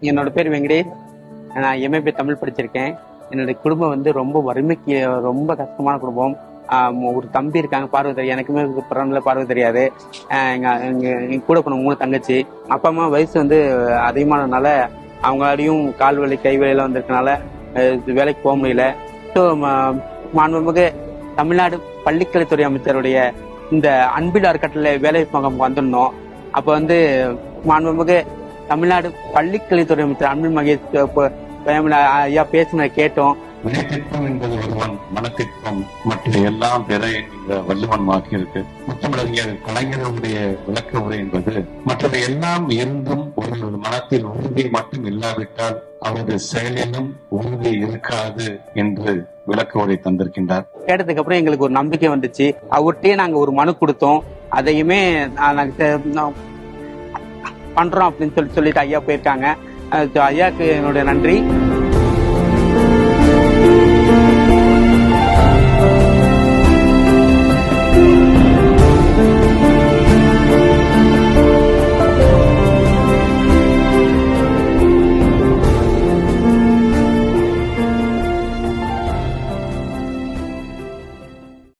என்னோட பேர் வெங்கடேஷ். நான் எம்ஏபி தமிழ் படிச்சிருக்கேன். என்னுடைய குடும்பம் வந்து ரொம்ப வறுமைக்கு ரொம்ப கஷ்டமான குடும்பம். ஒரு தம்பி இருக்காங்க பார்வை, எனக்குமே பிறந்தல பார்வை தெரியாது. எங்க கூட போன 3 தங்கச்சி. அப்பா அம்மா வயசு வந்து அதிகமானதுனால அவங்களாலையும் கால் வலி கை வலி எல்லாம் வந்திருக்கனால வேலைக்கு போக முடியல. ஸோ மாண்புமிகு தமிழ்நாடு பள்ளிக்கல்வித்துறை அமைச்சருடைய இந்த அன்பில் அறக்கட்டளை வேலை முகாம் வந்திருந்தோம். அப்ப வந்து மாண்புமிகு தமிழ்நாடு பள்ளிக்கல்வித்துறை அமைச்சர் அன்பில் மகேஷ் ஐயா பேசின கேட்டோம். வினைத்திட்டம் என்பது ஒருவன் மனத்திட்டம் மற்ற எல்லாம் பெற என்கிற வள்ளுவன் வாக்கிற்கு முத்தமிழறிஞர் கலைஞருடைய விளக்க உரை என்பது மற்றது எல்லாம் இருந்தும் ஒரு மனத்தில் உறுதி மட்டும் இல்லாவிட்டால் அவரது செயலிலும் உறுதி இருக்காது என்று விளக்க உரை தந்திருக்கின்றார். கேட்டதுக்கு அப்புறம் எங்களுக்கு ஒரு நம்பிக்கை வந்துச்சு. அவர்கிட்டயே நாங்க ஒரு மனு கொடுத்தோம். அதையுமே பண்றோம் அப்படின்னு சொல்லிட்டு ஐயா போயிருக்காங்க. ஐயாவுக்கு என்னுடைய நன்றி.